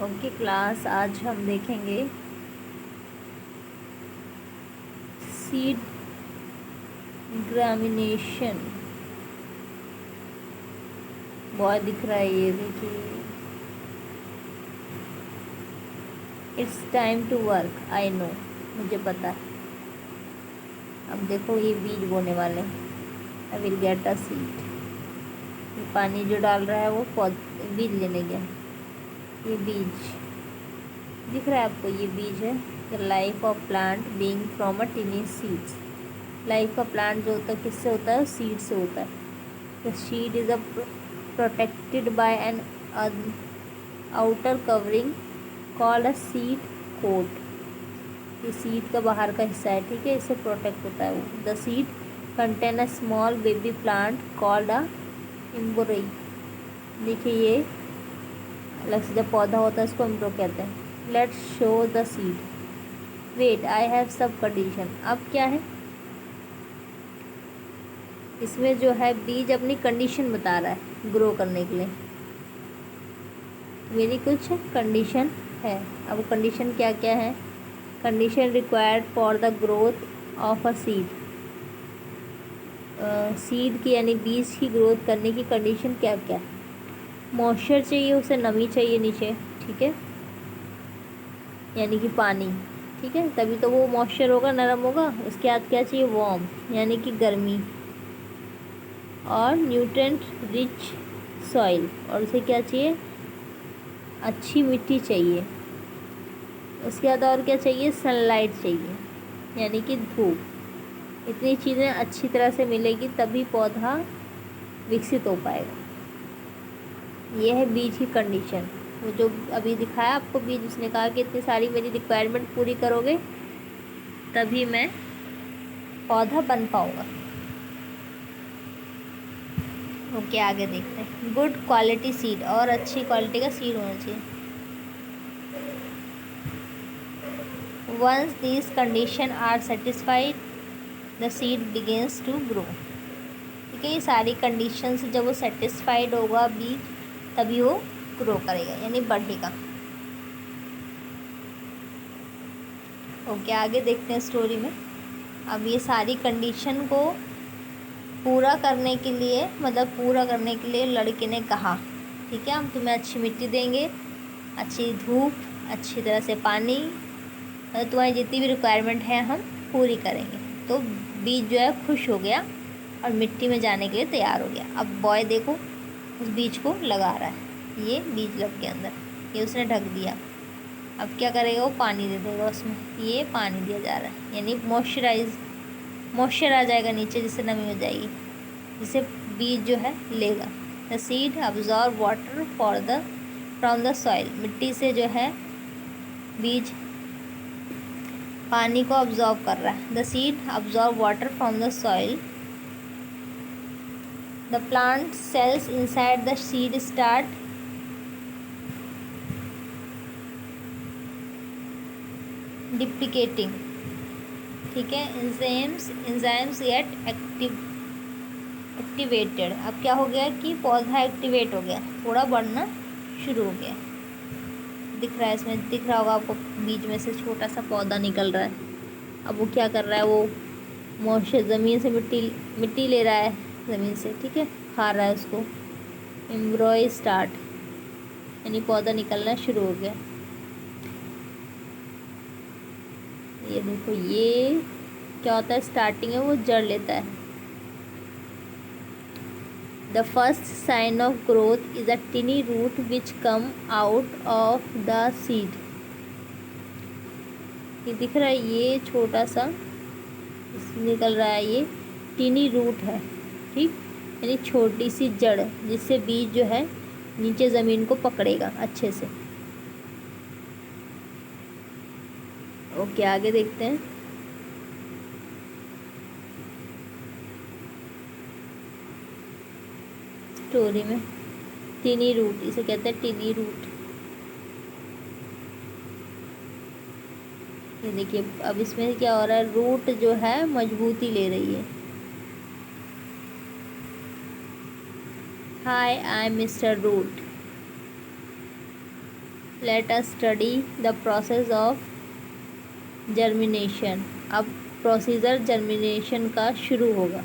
Okay class, आज हम देखेंगे सीड ग्रामिनेशन। बहुत दिख रहा है, ये देखिए। It's time to work, I know, मुझे पता है। अब देखो, ये बीज बोने वाले हैं। I will get a seed. ये पानी जो डाल रहा है वो बीज लेने गया। ये बीज दिख रहा है आपको, ये बीज है। The life of plant being from a टिनी seeds. Life का प्लांट जो होता है किससे होता है? सीड से होता है। The seed is a protected by an outer covering called a seed coat. ये सीड का बाहर का हिस्सा है, ठीक है, इससे प्रोटेक्ट होता है वो। The seed contain a small baby plant called a embryo. देखिए, ये अलग से जब पौधा होता है उसको एम्ब्रो कहते हैं। Let's show the seed. Wait, I have सब कंडीशन। अब क्या है इसमें जो है, बीज अपनी कंडीशन बता रहा है ग्रो करने के लिए। मेरी कुछ कंडीशन है। अब कंडीशन क्या क्या है? Condition required for the growth of a seed. Seed की यानी बीज की ग्रोथ करने की कंडीशन क्या क्या है? मॉइस्चर चाहिए, उसे नमी चाहिए नीचे, ठीक है, यानी कि पानी, ठीक है, तभी तो वो मॉइस्चर होगा, नरम होगा। उसके बाद क्या चाहिए? वार्म, यानी कि गर्मी, और न्यूट्रेंट रिच सॉइल, और उसे क्या चाहिए? अच्छी मिट्टी चाहिए। उसके बाद और क्या चाहिए? सनलाइट चाहिए, यानी कि धूप। इतनी चीज़ें अच्छी तरह से मिलेगी तभी पौधा विकसित हो पाएगा। यह है बीज की कंडीशन। वो जो अभी दिखाया आपको बीज, उसने कहा कि इतनी सारी मेरी रिक्वायरमेंट पूरी करोगे तभी मैं पौधा बन पाऊँगा। ओके, आगे देखते हैं। गुड क्वालिटी सीड, और अच्छी क्वालिटी का सीड होना चाहिए। Once these condition are satisfied the seed begins to grow. ठीक है, ये सारी कंडीशन से जब वो सेटिस्फाइड होगा बीज, तभी वो ग्रो करेगा, यानी बढ़ेगा। ओके, आगे देखते हैं स्टोरी में। अब ये सारी कंडीशन को पूरा करने के लिए, मतलब पूरा करने के लिए लड़के ने कहा, ठीक है, हम तुम्हें अच्छी मिट्टी देंगे, अच्छी धूप, अच्छी तरह से पानी, मतलब तुम्हारी जितनी भी रिक्वायरमेंट है हम पूरी करेंगे। तो बीज जो है खुश हो गया और मिट्टी में जाने के लिए तैयार हो गया। अब बॉय देखो, उस बीज को लगा रहा है। ये बीज लग के अंदर, ये उसने ढक दिया। अब क्या करेगा? वो पानी दे देगा उसमें। ये पानी दिया जा रहा है, यानी मॉइस्चर आ जाएगा नीचे, जिससे नमी हो जाएगी, जिसे बीज जो है लेगा। The seed absorb water from the soil. मिट्टी से जो है बीज पानी को अब्जॉर्ब कर रहा है। The seed absorb water from the soil. The plant cells inside the seed start duplicating, ठीक है, एंजाइम्स गेट एक्टिवेटेड। अब क्या हो गया कि पौधा एक्टिवेट हो गया, थोड़ा बढ़ना शुरू हो गया। दिख रहा है, इसमें दिख रहा होगा आपको, बीज में से छोटा सा पौधा निकल रहा है। अब वो क्या कर रहा है? वो मॉइस्चर, ज़मीन से मिट्टी ले रहा है ज़मीन से, ठीक है, खा रहा है उसको। एम्ब्रॉय स्टार्ट, यानी पौधा निकलना शुरू हो गया। ये देखो, ये क्या होता है? स्टार्टिंग है वो जड़ लेता है। The first sign of growth is a tiny root which come out of the seed. ये दिख रहा है, ये छोटा सा निकल रहा है, ये टिनी रूट है, ठीक, यानी छोटी सी जड़, जिससे बीज जो है नीचे ज़मीन को पकड़ेगा अच्छे से। ओके, आगे देखते हैं। स्टोरी में टिनी रूट, इसे कहते हैं टिनी रूट। ये देखिए, अब इसमें क्या हो रहा है? रूट जो है मजबूती ले रही है। Hi, I am mister root. Let us study the process of germination. अब प्रोसीजर जर्मिनेशन का शुरू होगा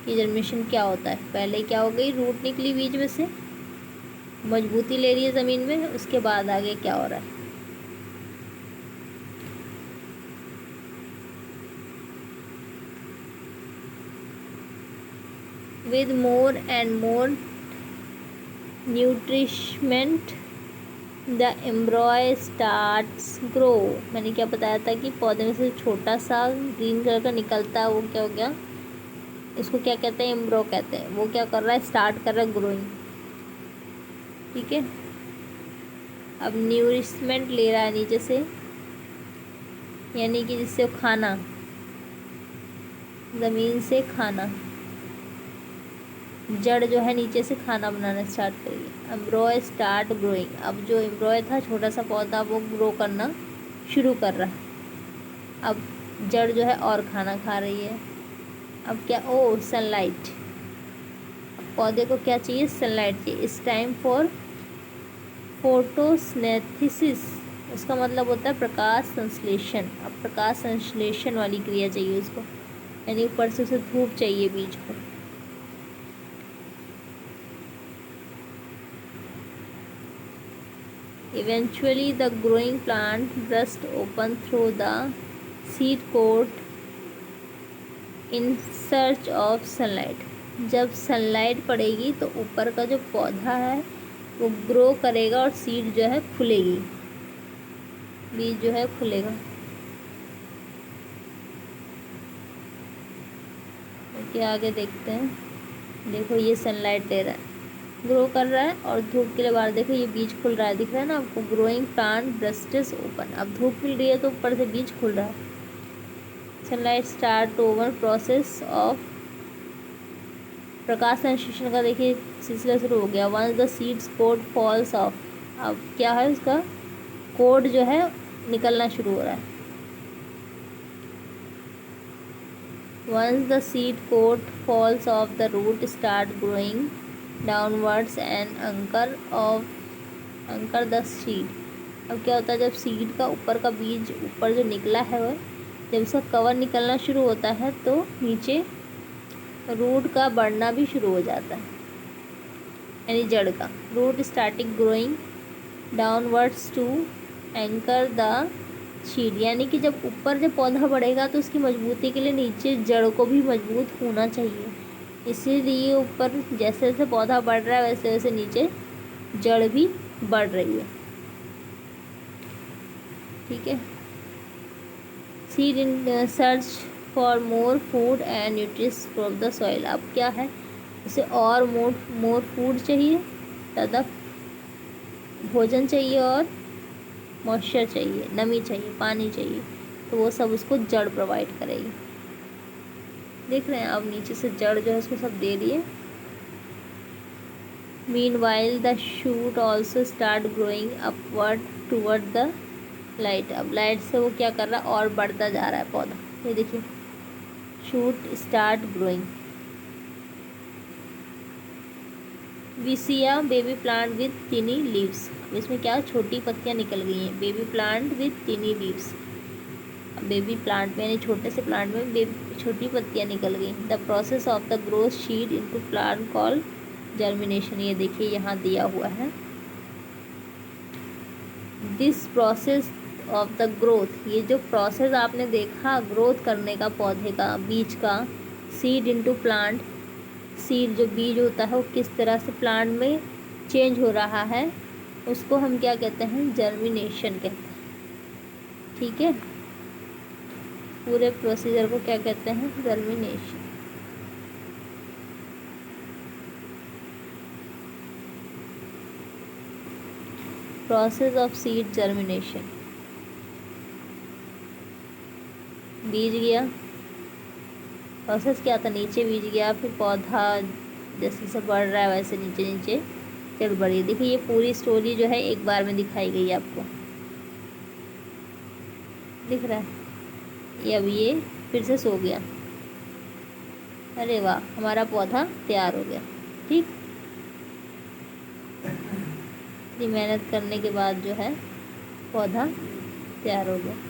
कि जर्मिनेशन क्या होता है। पहले क्या हो गई, रूट निकली बीज में से, मजबूती ले रही है ज़मीन में, उसके बाद आगे क्या हो रहा है। With more and more nourishment the embryo starts grow. मैंने क्या बताया था कि पौधे में से छोटा सा ग्रीन कलर का निकलता है, वो क्या हो गया, इसको क्या कहते हैं, एम्ब्रो कहते हैं। वो क्या कर रहा है, स्टार्ट कर रहा है ग्रोइंग। ठीक है, अब न्यूरिशमेंट ले रहा है नीचे से, यानी कि जिससे खाना, ज़मीन से खाना, जड़ जो है नीचे से खाना बनाना स्टार्ट करेगी। एम्ब्रॉय स्टार्ट ग्रोइंग। अब जो एम्ब्रॉय था छोटा सा पौधा, वो ग्रो करना शुरू कर रहा है। अब जड़ जो है और खाना खा रही है। अब क्या, ओ सनलाइट। पौधे को क्या चाहिए, सनलाइट चाहिए। इस टाइम फॉर फोटोसिंथेसिस, उसका मतलब होता है प्रकाश संश्लेषण। अब प्रकाश संश्लेषण वाली क्रिया चाहिए उसको, यानी ऊपर से उसे धूप चाहिए बीज को। Eventually the growing plant bursts open through the seed coat in search of sunlight। जब सनलाइट पड़ेगी तो ऊपर का जो पौधा है वो ग्रो करेगा और सीड जो है खुलेगी, बीज जो है खुलेगा। ओके, आगे देखते हैं। देखो ये सनलाइट ले रहा है, ग्रो कर रहा है, और धूप के लिए बाहर देखो ये बीज खुल रहा है, दिख रहा है ना आपको। Growing plant bursts open. अब धूप मिल रही है तो ऊपर से बीज खुल रहा है। Sunlight start over process of प्रकाश संश्लेषण का देखिए सिलसिला शुरू हो गया। Once the seeds coat falls off. अब क्या है, उसका कोड जो है निकलना शुरू हो रहा है। Once the seed coat falls off the root start growing downwards and anchor the seed. अब क्या होता है, जब सीड का ऊपर का बीज ऊपर जो निकला है वह, जब उसका कवर निकलना शुरू होता है तो नीचे रूट का बढ़ना भी शुरू हो जाता है, यानी जड़ का। Root starting growing downwards to anchor the seed, यानी कि जब ऊपर जब पौधा बढ़ेगा तो उसकी मजबूती के लिए नीचे जड़ को भी मजबूत होना चाहिए। इसीलिए ऊपर जैसे जैसे पौधा बढ़ रहा है वैसे वैसे नीचे जड़ भी बढ़ रही है। ठीक है, seed in search for more food and nourish from the soil. अब क्या है, उसे और मोर फूड चाहिए, ज़्यादा भोजन चाहिए, और मॉइस्चर चाहिए, नमी चाहिए, पानी चाहिए, तो वो सब उसको जड़ प्रोवाइड करेगी। देख रहे हैं अब नीचे से जड़ जो है उसको सब दे रही है। Meanwhile the shoot also start growing upward toward the light. अब लाइट से वो क्या कर रहा है, और बढ़ता जा रहा है पौधा। ये देखिए, शूट स्टार्ट ग्रोइंग। विसिया baby plant with tiny leaves. इसमें क्या, छोटी पत्तियां निकल गई हैं। Baby plant with tiny leaves. Baby plant में, यानी छोटे से प्लांट में बेबी छोटी पत्तियां निकल गई। The process of the growth शीड into plant call germination. ये देखिए यहाँ दिया हुआ है, this process of the growth. ये जो प्रोसेस आपने देखा ग्रोथ करने का पौधे का, बीज का, सीड इनटू प्लांट, सीड जो बीज होता है वो किस तरह से प्लांट में चेंज हो रहा है, उसको हम क्या कहते हैं, जर्मिनेशन कहते हैं। ठीक है, पूरे प्रोसीजर को क्या कहते हैं, germination. Process of seed germination. बीज गया, प्रोसेस क्या था, नीचे बीज गया, फिर पौधा जैसे जैसे बढ़ रहा है वैसे नीचे नीचे जड़ बढ़ी। देखिए ये पूरी स्टोरी जो है एक बार में दिखाई गई है आपको, दिख रहा है। ये अब ये फिर से सो गया। अरे वाह, हमारा पौधा तैयार हो गया। ठीक, इतनी मेहनत करने के बाद जो है पौधा तैयार हो गया।